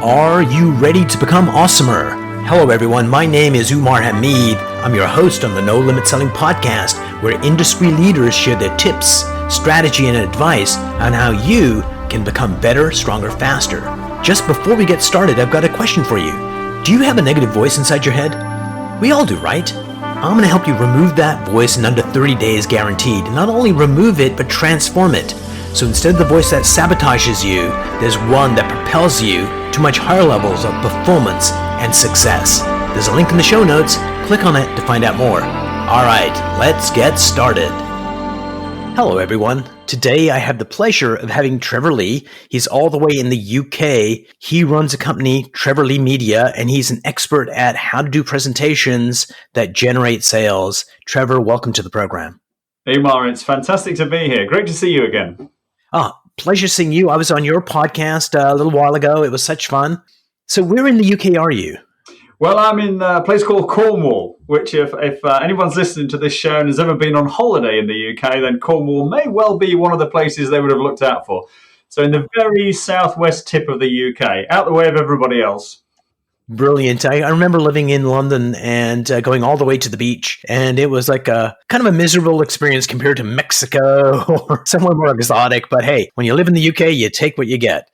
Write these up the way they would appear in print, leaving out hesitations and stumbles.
Are you ready to become awesomer? Hello everyone, my name is Umar Hamid. I'm your host on the No Limit Selling podcast, where industry leaders share their tips, strategy, and advice on how you can become better, stronger, faster. Just before we get started, I've got a question for you. Do you have a negative voice inside your head? We all do, right? I'm going to help you remove that voice in under 30 days guaranteed. Not only remove it, but transform it. So instead of the voice that sabotages you, there's one that propels you to much higher levels of performance and success. There's a link in the show notes. Click on it to find out more. All right, let's get started. Hello, everyone. Today, I have the pleasure of having Trevor Lee. He's all the way in the UK. He runs a company, Trevor Lee Media, and he's an expert at how to do presentations that generate sales. Trevor, welcome to the program. Hey, Umar, it's fantastic to be here. Great to see you again. Pleasure seeing you. I was on your podcast a little while ago. It was such fun. So where in the UK are you? Well, I'm in a place called Cornwall, which if anyone's listening to this show and has ever been on holiday in the UK, then Cornwall may well be one of the places they would have looked out for. So in the very southwest tip of the UK, out the way of everybody else. Brilliant. I remember living in London and going all the way to the beach, and it was like a kind of a miserable experience compared to Mexico or somewhere more exotic. But hey, when you live in the UK, you take what you get.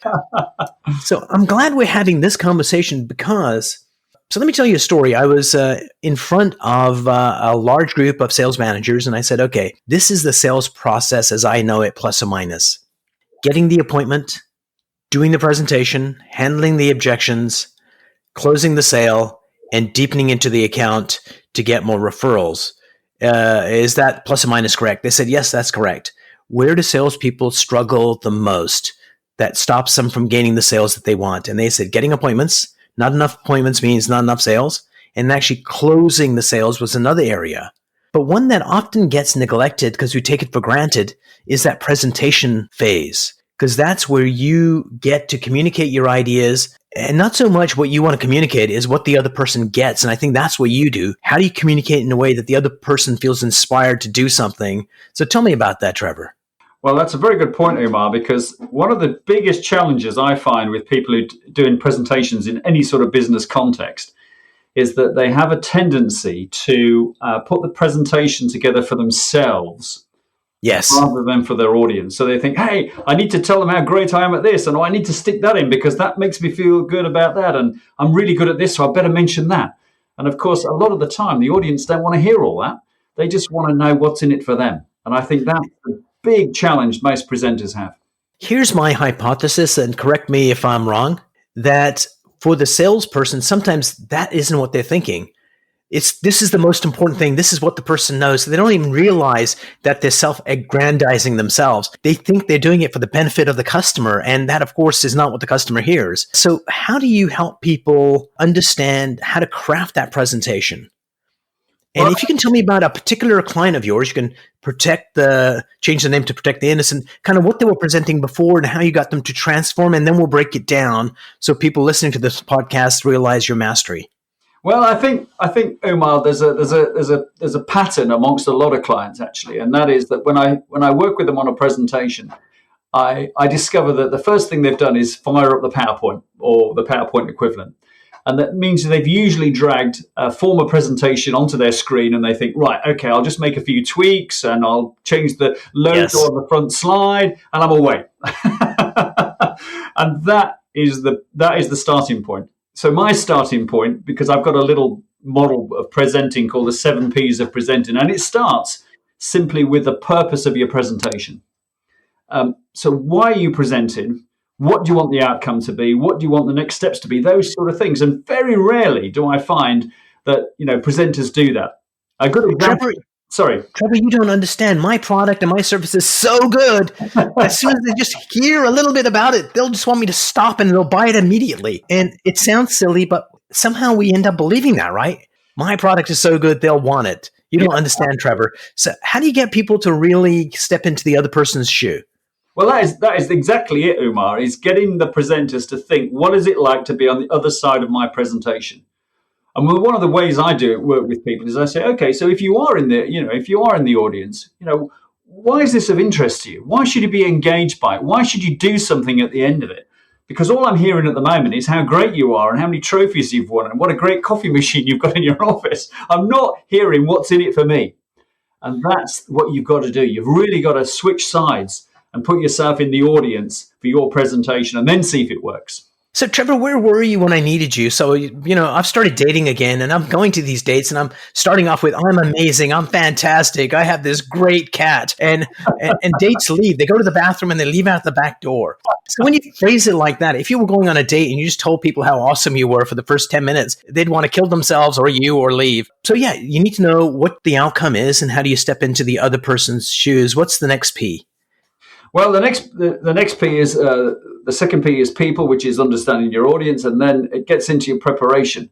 So I'm glad we're having this conversation because, so let me tell you a story. I was in front of a large group of sales managers, and I said, okay, this is the sales process as I know it, plus or minus. Getting the appointment, doing the presentation, handling the objections, closing the sale, and deepening into the account to get more referrals. Is that plus or minus correct? They said, yes, that's correct. Where do salespeople struggle the most that stops them from gaining the sales that they want? And they said, getting appointments. Not enough appointments means not enough sales. And actually closing the sales was another area. But one that often gets neglected because we take it for granted is that presentation phase, because that's where you get to communicate your ideas. And not so much what you want to communicate is what the other person gets. And I think that's what you do. How do you communicate in a way that the other person feels inspired to do something? So tell me about that, Trevor. Well, that's a very good point, Umar, because one of the biggest challenges I find with people who doing presentations in any sort of business context is that they have a tendency to put the presentation together for themselves. Yes. Rather than for their audience. So they think, hey, I need to tell them how great I am at this, and I need to stick that in because that makes me feel good about that, and I'm really good at this, so I better mention that. And of course, a lot of the time, the audience don't want to hear all that. They just want to know what's in it for them. And I think that's the big challenge most presenters have. Here's my hypothesis, and correct me if I'm wrong, that for the salesperson, sometimes that isn't what they're thinking. This is the most important thing. This is what the person knows. So they don't even realize that they're self-aggrandizing themselves. They think they're doing it for the benefit of the customer. And that, of course, is not what the customer hears. So how do you help people understand how to craft that presentation? And if you can tell me about a particular client of yours, you can change the name to protect the innocent, kind of what they were presenting before and how you got them to transform. And then we'll break it down so people listening to this podcast realize your mastery. Well, I think Umar, there's a pattern amongst a lot of clients actually, and that is that when I work with them on a presentation, I discover that the first thing they've done is fire up the PowerPoint or the PowerPoint equivalent, and that means they've usually dragged a former presentation onto their screen, and they think, right, okay, I'll just make a few tweaks and I'll change the logo on the front slide, and I'm away. And that is the starting point. So my starting point, because I've got a little model of presenting called the 7 Ps of presenting, and it starts simply with the purpose of your presentation. So why are you presenting? What do you want the outcome to be? What do you want the next steps to be? Those sort of things. And very rarely do I find that, presenters do that. A good example. Trevor, you don't understand. My product and my service is so good. As soon as they just hear a little bit about it, they'll just want me to stop and they'll buy it immediately. And it sounds silly, but somehow we end up believing that, right? My product is so good, they'll want it. You don't understand, Trevor. So how do you get people to really step into the other person's shoe? Well, that is exactly it, Umar, is getting the presenters to think, what is it like to be on the other side of my presentation? And one of the ways I work with people is I say, okay, so if you are in the audience, why is this of interest to you? Why should you be engaged by it? Why should you do something at the end of it? Because all I'm hearing at the moment is how great you are and how many trophies you've won and what a great coffee machine you've got in your office. I'm not hearing what's in it for me. And that's what you've got to do. You've really got to switch sides and put yourself in the audience for your presentation and then see if it works. So, Trevor, where were you when I needed you? So, I've started dating again, and I'm going to these dates, and I'm starting off with, I'm amazing, I'm fantastic, I have this great cat. And dates leave. They go to the bathroom, and they leave out the back door. So when you phrase it like that, if you were going on a date and you just told people how awesome you were for the first 10 minutes, they'd want to kill themselves or you or leave. So, yeah, you need to know what the outcome is and how do you step into the other person's shoes. What's the next P? Well, the next P is the second P is people, which is understanding your audience, and then it gets into your preparation.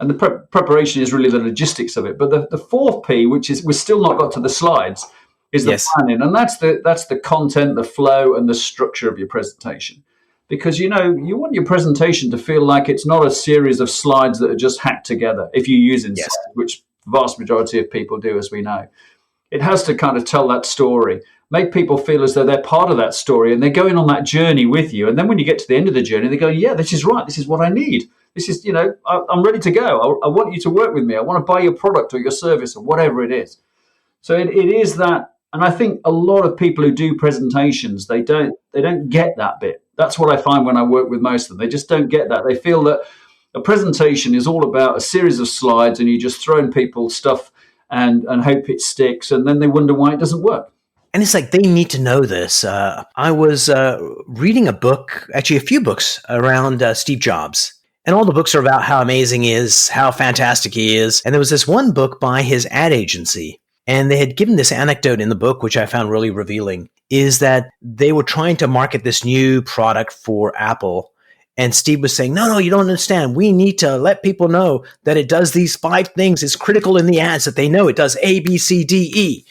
And the preparation is really the logistics of it. But the fourth P, which is we've still not got to the slides, is the planning, and that's the content, the flow, and the structure of your presentation. Because you want your presentation to feel like it's not a series of slides that are just hacked together. If you're using slides, which the vast majority of people do, as we know, it has to kind of tell that story. Make people feel as though they're part of that story and they're going on that journey with you. And then when you get to the end of the journey, they go, yeah, this is right. This is what I need. This is, I'm ready to go. I want you to work with me. I want to buy your product or your service or whatever it is. So it is that. And I think a lot of people who do presentations, they don't get that bit. That's what I find when I work with most of them. They just don't get that. They feel that a presentation is all about a series of slides and you just throwing people stuff and hope it sticks. And then they wonder why it doesn't work. And it's like they need to know this. I was reading a book, actually a few books around Steve Jobs. And all the books are about how amazing he is, how fantastic he is. And there was this one book by his ad agency. And they had given this anecdote in the book, which I found really revealing, is that they were trying to market this new product for Apple. And Steve was saying, no, you don't understand. We need to let people know that it does these 5 things. It's critical in the ads that they know it does A, B, C, D, E.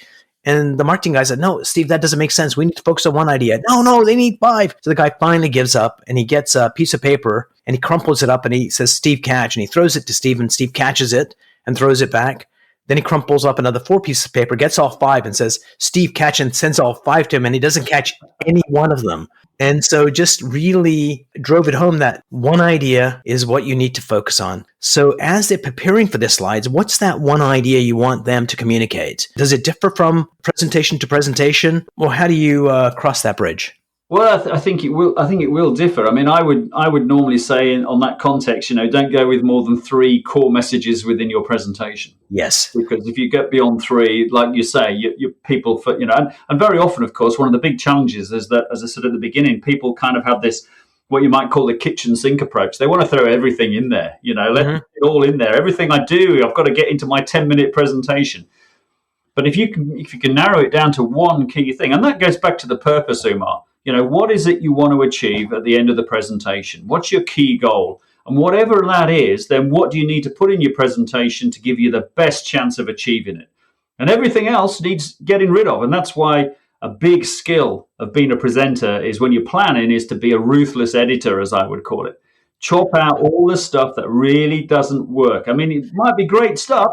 And the marketing guy said, no, Steve, that doesn't make sense. We need to focus on one idea. No, they need 5. So the guy finally gives up and he gets a piece of paper and he crumples it up and he says, Steve, catch. And he throws it to Steve and Steve catches it and throws it back. Then he crumples up another 4 pieces of paper, gets all 5 and says, Steve, catch, and sends all 5 to him. And he doesn't catch any one of them. And so just really drove it home that one idea is what you need to focus on. So as they're preparing for the slides, what's that one idea you want them to communicate? Does it differ from presentation to presentation? Or how do you cross that bridge? Well, I think it will. I think it will differ. I mean, I would normally say on that context, don't go with more than 3 core messages within your presentation. Yes, because if you get beyond 3, like you say, you people, and very often, of course, one of the big challenges is that, as I said at the beginning, people kind of have this what you might call the kitchen sink approach. They want to throw everything in there. Let it all in there. Everything I do, I've got to get into my 10-minute presentation. But if you can narrow it down to one key thing, and that goes back to the purpose, Umar. What is it you want to achieve at the end of the presentation? What's your key goal? And whatever that is, then what do you need to put in your presentation to give you the best chance of achieving it? And everything else needs getting rid of. And that's why a big skill of being a presenter is when you're planning is to be a ruthless editor, as I would call it. Chop out all the stuff that really doesn't work. I mean, it might be great stuff,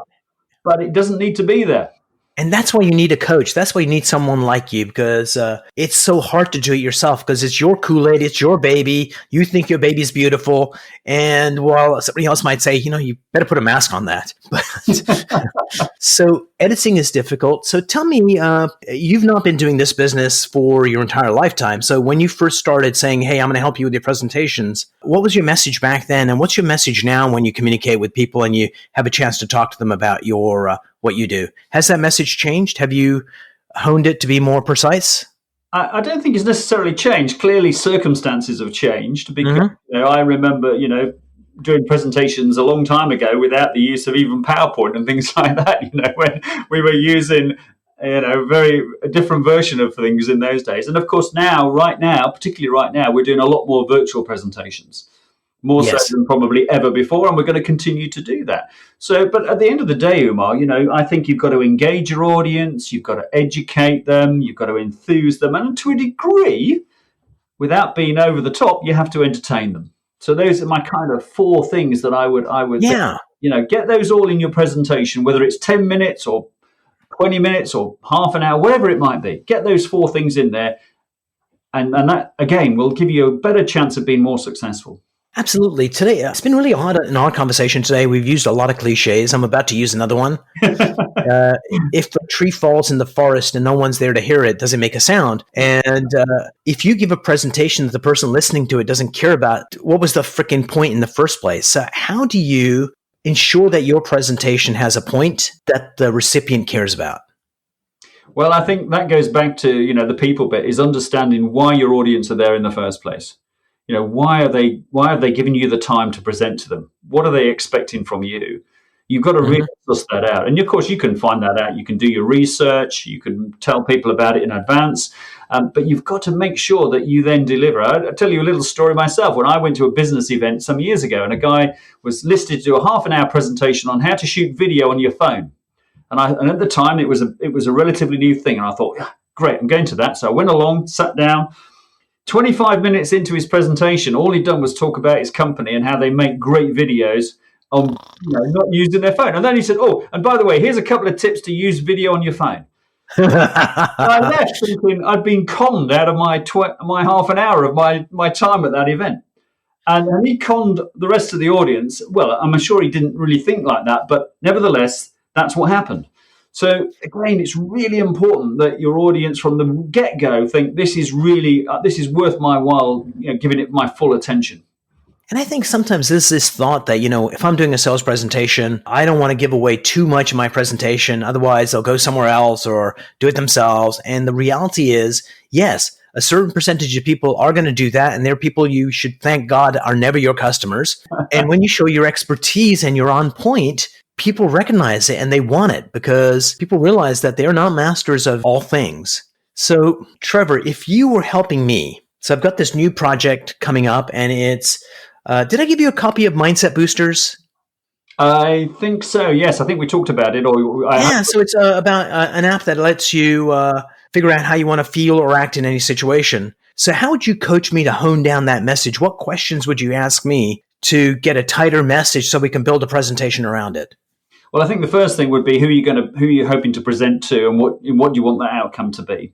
but it doesn't need to be there. And that's why you need a coach. That's why you need someone like you, because it's so hard to do it yourself because it's your Kool-Aid, it's your baby. You think your baby's beautiful. And while somebody else might say, you better put a mask on that. So editing is difficult. So tell me, you've not been doing this business for your entire lifetime. So when you first started saying, hey, I'm going to help you with your presentations, what was your message back then? And what's your message now when you communicate with people and you have a chance to talk to them about your what you do? Has that message changed? Have you honed it to be more precise? I don't think it's necessarily changed. Clearly, circumstances have changed because I remember, doing presentations a long time ago without the use of even PowerPoint and things like that. When we were using, a different version of things in those days. And of course, particularly right now, we're doing a lot more virtual presentations. More so than probably ever before, and we're going to continue to do that. So, but at the end of the day, Umar, I think you've got to engage your audience, you've got to educate them, you've got to enthuse them, and to a degree, without being over the top, you have to entertain them. So those are my kind of 4 things that I would get those all in your presentation, whether it's 10 minutes or 20 minutes or half an hour, whatever it might be. Get those 4 things in there. And that, again, will give you a better chance of being more successful. Absolutely. Today, it's been really odd in our conversation today. We've used a lot of cliches. I'm about to use another one. If the tree falls in the forest and no one's there to hear it, does it make a sound? And if you give a presentation that the person listening to it doesn't care about, what was the freaking point in the first place? How do you ensure that your presentation has a point that the recipient cares about? Well, I think that goes back to, the people bit, is understanding why your audience are there in the first place. Why have they given you the time to present to them? What are they expecting from you? You've got to really suss that out. And of course, you can find that out. You can do your research. You can tell people about it in advance. But you've got to make sure that you then deliver. I'll tell you a little story myself. When I went to a business event some years ago, and a guy was listed to do a half-an-hour presentation on how to shoot video on your phone. And at the time, it was a relatively new thing. And I thought, yeah, great, I'm going to that. So I went along, sat down. 25 minutes into his presentation, all he'd done was talk about his company and how they make great videos on not using their phone. And then he said, oh, and by the way, here's a couple of tips to use video on your phone. I left thinking I'd been conned out of my half an hour of my time at that event. And he conned the rest of the audience. Well, I'm sure he didn't really think like that, but nevertheless, that's what happened. So again, it's really important that your audience from the get-go think this is really this is worth my while, giving it my full attention. And I think sometimes there's this thought that, if I'm doing a sales presentation, I don't want to give away too much of my presentation. Otherwise, they'll go somewhere else or do it themselves. And the reality is, yes, a certain percentage of people are going to do that. And they're people you should thank God are never your customers. And when you show your expertise and you're on point, people recognize it and they want it because people realize that they're not masters of all things. So, Trevor, if you were helping me, so I've got this new project coming up and it's, did I give you a copy of Mindset Boosters? I think so, yes. I think we talked about it. So it's about an app that lets you figure out how you want to feel or act in any situation. So how would you coach me to hone down that message? What questions would you ask me to get a tighter message so we can build a presentation around it? Well, I think the first thing would be who you're hoping to present to, and what do you want that outcome to be?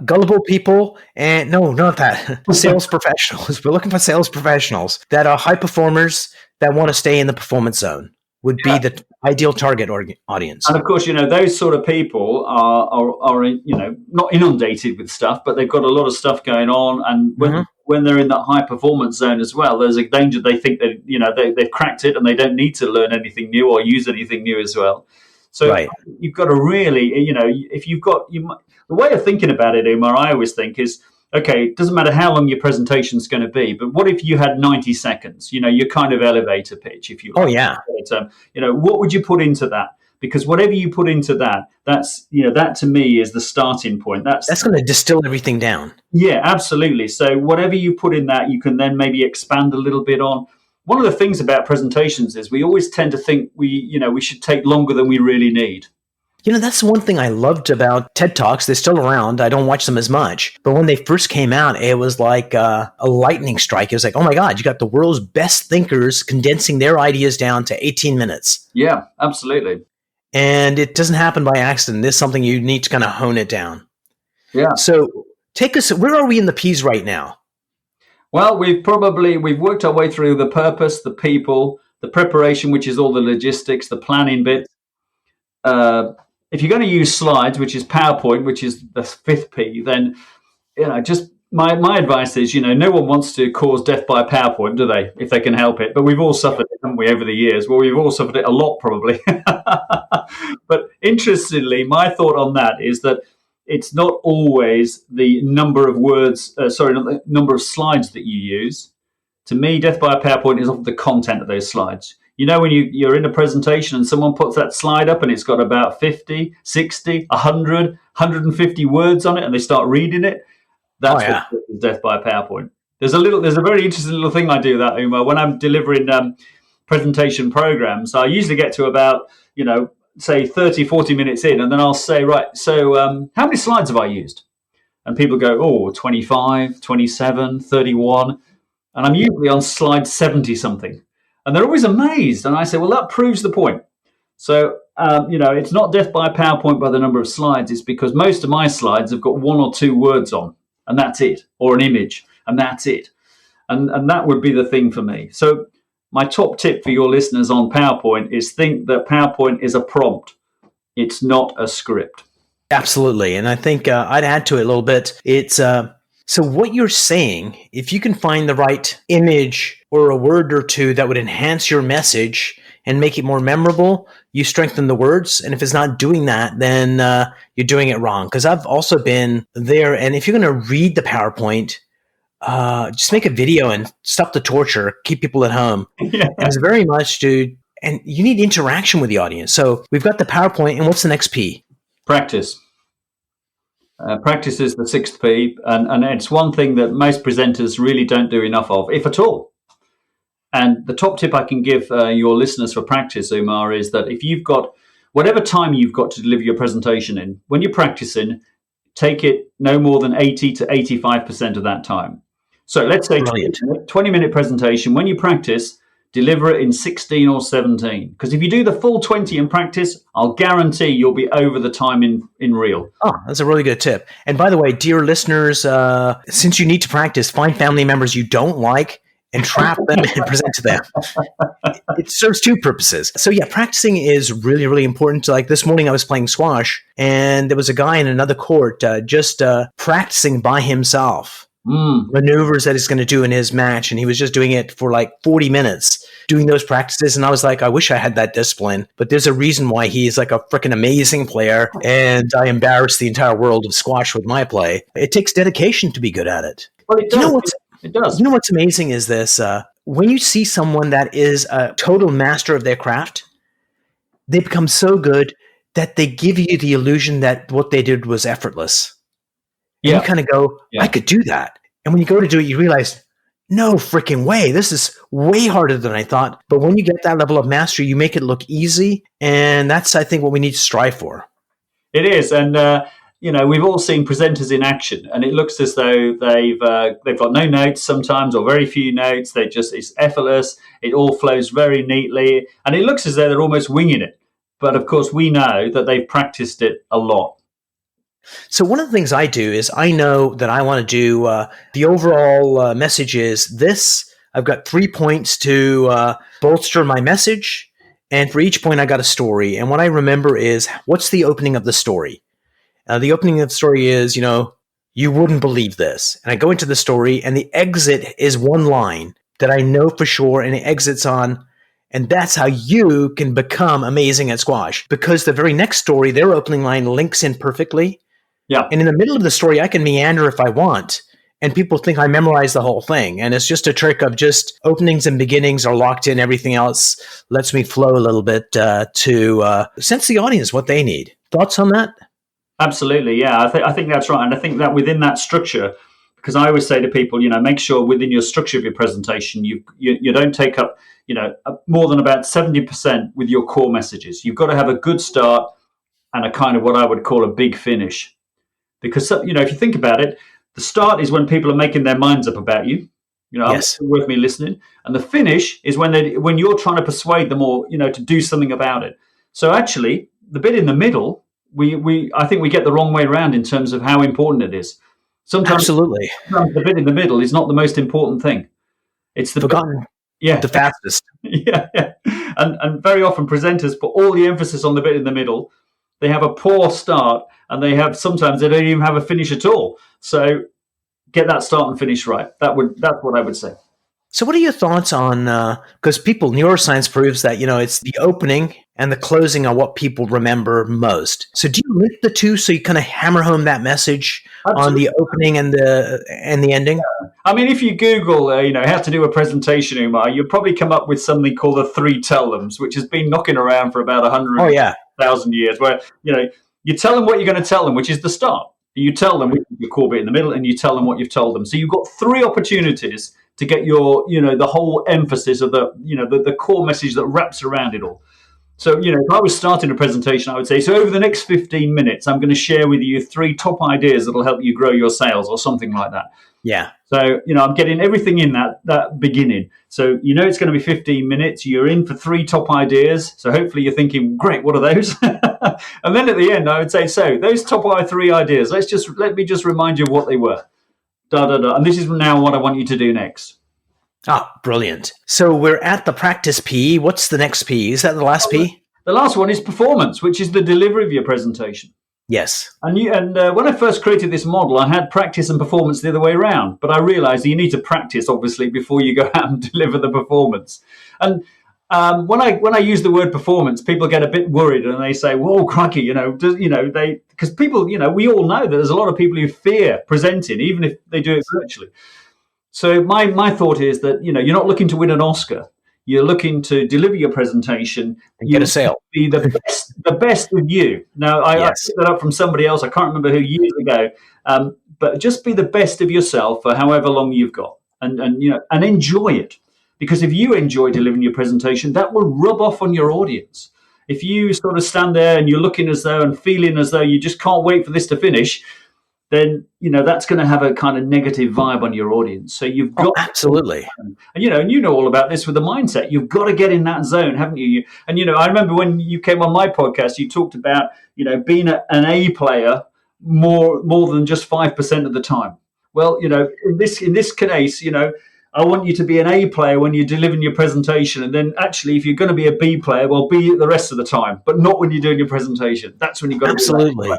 Gullible people, and no, not that. Sales professionals. We're looking for sales professionals that are high performers that want to stay in the performance zone. Would be the ideal target audience. And of course, those sort of people are not inundated with stuff, but they've got a lot of stuff going on, and when they're in that high performance zone as well, there's a danger they think that they've cracked it and they don't need to learn anything new or use anything new as well. So you've got to really, if you've got the way of thinking about it, Umar, I always think is, okay, it doesn't matter how long your presentation is going to be, but what if you had 90 seconds? Your kind of elevator pitch, if you like. Oh, yeah. What would you put into that? Because whatever you put into that, that's that to me is the starting point. That's going to distill everything down. Yeah, absolutely. So whatever you put in that, you can then maybe expand a little bit on. One of the things about presentations is we always tend to think we should take longer than we really need. That's one thing I loved about TED Talks. They're still around. I don't watch them as much. But when they first came out, it was like a lightning strike. It was like, oh my God, you got the world's best thinkers condensing their ideas down to 18 minutes. Yeah, absolutely. And it doesn't happen by accident. It's something you need to kind of hone it down. Yeah. So take us, where are we in the P's right now? Well, we've worked our way through the purpose, the people, the preparation, which is all the logistics, the planning bit. If you're going to use slides, which is PowerPoint, which is the fifth P, then just my advice is, no one wants to cause death by PowerPoint, do they? If they can help it. But we've all suffered it, haven't we, over the years? Well, we've all suffered it a lot, probably. But interestingly, my thought on that is that it's not always the number of words, not the number of slides that you use. To me, death by PowerPoint is often the content of those slides. When you're in a presentation and someone puts that slide up and it's got about 50, 60, 100, 150 words on it and they start reading it, that's what is death by PowerPoint. There's a very interesting little thing I do that, Umar. When I'm delivering presentation programs, I usually get to about, say 30, 40 minutes in, and then I'll say, right, so how many slides have I used? And people go, 25, 27, 31. And I'm usually on slide 70 something. And they're always amazed. And I say, well, that proves the point. So, it's not death by PowerPoint by the number of slides. It's because most of my slides have got one or two words on. and that's it, or an image, and that's it. And that would be the thing for me. So my top tip for your listeners on PowerPoint is think that PowerPoint is a prompt. It's not a script. Absolutely. And I think I'd add to it a little bit. It's so what you're saying, if you can find the right image or a word or two that would enhance your message and make it more memorable, you strengthen the words. And if it's not doing that, then you're doing it wrong. Because I've also been there. And if you're going to read the PowerPoint, just make a video and stop the torture, keep people at home. Yeah. And it's very much, dude, and you need interaction with the audience. So we've got the PowerPoint, and what's the next P? Practice. Practice is the sixth P, and it's one thing that most presenters really don't do enough of, if at all. And the top tip I can give your listeners for practice, Umar, is that if you've got whatever time you've got to deliver your presentation in, when you're practicing, take it no more than 80 to 85% of that time. So let's say 20-minute presentation. When you practice, deliver it in 16 or 17. Because if you do the full 20 in practice, I'll guarantee you'll be over the time in real. Oh, that's a really good tip. And by the way, dear listeners, since you need to practice, find family members you don't like and trap them and present to them. It serves two purposes. So yeah, practicing is really, really important. Like this morning I was playing squash and there was a guy in another court just practicing by himself. Maneuvers that he's going to do in his match, and he was just doing it for like 40 minutes doing those practices, and I was like, I wish I had that discipline, but there's a reason why he's like a freaking amazing player, and I embarrass the entire world of squash with my play. It takes dedication to be good at it. Well, it does. It does. You know what's amazing is this, when you see someone that is a total master of their craft, they become so good that they give you the illusion that what they did was effortless. And you kind of go, I could do that. And when you go to do it, you realize, no freaking way. This is way harder than I thought. But when you get that level of mastery, you make it look easy. And that's, I think, what we need to strive for. It is. And, we've all seen presenters in action. And it looks as though they've got no notes sometimes or very few notes. It's effortless. It all flows very neatly. And it looks as though they're almost winging it. But, of course, we know that they've practiced it a lot. So one of the things I do is I know that I want to do the overall message is this. I've got 3 points to bolster my message. And for each point, I got a story. And what I remember is, what's the opening of the story? The opening of the story is, you wouldn't believe this. And I go into the story, and the exit is one line that I know for sure, and it exits on, and that's how you can become amazing at squash. Because the very next story, their opening line links in perfectly. Yeah. And in the middle of the story, I can meander if I want. And people think I memorized the whole thing. And it's just a trick of just openings and beginnings are locked in. Everything else lets me flow a little bit to sense the audience what they need. Thoughts on that? Absolutely. Yeah, I think that's right. And I think that within that structure, because I always say to people, make sure within your structure of your presentation, you don't take up, more than about 70% with your core messages. You've got to have a good start and a kind of what I would call a big finish. Because, if you think about it, the start is when people are making their minds up about you. Yes. Worth me listening. And the finish is when you're trying to persuade them or, to do something about it. So actually, the bit in the middle, I think we get the wrong way around in terms of how important it is. Sometimes the bit in the middle is not the most important thing. It's the forgotten. The fastest. Yeah. And very often presenters put all the emphasis on the bit in the middle. They have a poor start, and sometimes they don't even have a finish at all. So get that start and finish right. That's what I would say. So what are your thoughts on, because neuroscience proves that, it's the opening and the closing are what people remember most. So do you link the two so you kind of hammer home that message on the opening and the ending? Yeah. I mean, if you Google, how to do a presentation, Umar, you'll probably come up with something called the 3 tell-thems, which has been knocking around for about 100,000 years, where, you tell them what you're going to tell them, which is the start. You tell them your core bit in the middle, and you tell them what you've told them. So you've got 3 opportunities to get your, the whole emphasis of the core message that wraps around it all. So, if I was starting a presentation, I would say, so over the next 15 minutes, I'm going to share with you 3 top ideas that will help you grow your sales or something like that. Yeah. So, I'm getting everything in that beginning. So, it's going to be 15 minutes. You're in for 3 top ideas. So hopefully you're thinking, great, what are those? And then at the end, I would say, so those top 3 ideas, let me just remind you of what they were. da, da, da. And this is now what I want you to do next. Ah, brilliant. So we're at the practice P. What's the next P? Is that the last P? The last one is performance, which is the delivery of your presentation. Yes. And when I first created this model, I had practice and performance the other way around. But I realized you need to practice, obviously, before you go out and deliver the performance. And when I use the word performance, people get a bit worried and they say, "Whoa, crikey!" Because people, we all know that there's a lot of people who fear presenting, even if they do it virtually. So my thought is that you're not looking to win an Oscar. You're looking to deliver your presentation and get a sale. Be the best of you. Now, I picked that up from somebody else. I can't remember who years ago. But just be the best of yourself for however long you've got, and enjoy it. Because if you enjoy delivering your presentation, that will rub off on your audience. If you sort of stand there and you're looking as though and feeling as though you just can't wait for this to finish, then that's going to have a kind of negative vibe on your audience. So you've got absolutely, and you know all about this with the mindset. You've got to get in that zone, haven't you? And I remember when you came on my podcast, you talked about being an A player more than just 5% of the time. Well, in this case, I want you to be an A player when you're delivering your presentation, and then actually, if you're going to be a B player, well, be it the rest of the time, but not when you're doing your presentation. That's when you've got to be an A player.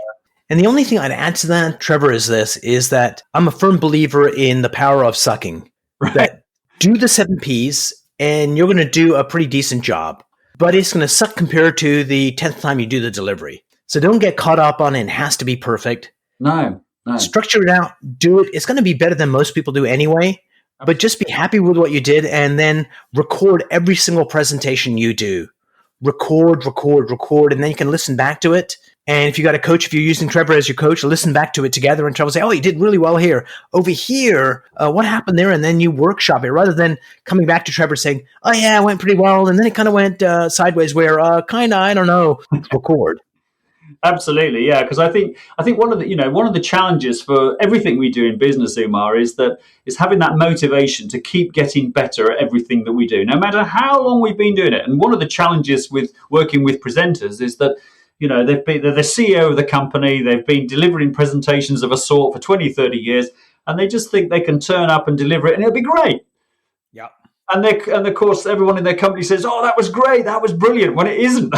And the only thing I'd add to that, Trevor, is that I'm a firm believer in the power of sucking. Right. That do the 7 Ps and you're going to do a pretty decent job, but it's going to suck compared to the 10th time you do the delivery. So don't get caught up on it has to be perfect. No. Structure it out, do it. It's going to be better than most people do anyway, but just be happy with what you did and then record every single presentation you do. Record, and then you can listen back to it. And if you got a coach, if you're using Trevor as your coach, listen back to it together and Trevor will say, "Oh, you did really well here. Over here, what happened there?" And then you workshop it rather than coming back to Trevor saying, "Oh yeah, it went pretty well," and then it kind of went sideways. Where kind of I don't know. Record. Absolutely, yeah. Because I think one of the challenges for everything we do in business, Umar, is having that motivation to keep getting better at everything that we do, no matter how long we've been doing it. And one of the challenges with working with presenters is that they're the CEO of the company. They've been delivering presentations of a sort for 20, 30 years, and they just think they can turn up and deliver it and it'll be great. Yeah. And of course, everyone in their company says, "Oh, that was great. That was brilliant," when it isn't.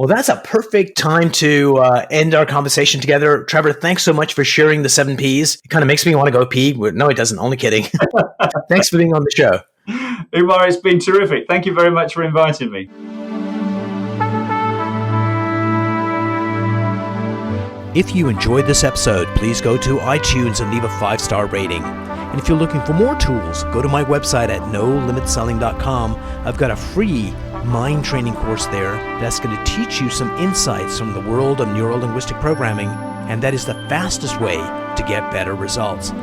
That's a perfect time to end our conversation together. Trevor, thanks so much for sharing the 7 Ps. It kind of makes me want to go pee. No, it doesn't. Only kidding. Thanks for being on the show. Umar, it's been terrific. Thank you very much for inviting me. If you enjoyed this episode, please go to iTunes and leave a 5-star rating. And if you're looking for more tools, go to my website at nolimitselling.com. I've got a free mind training course there that's going to teach you some insights from the world of neuro-linguistic programming, and that is the fastest way to get better results.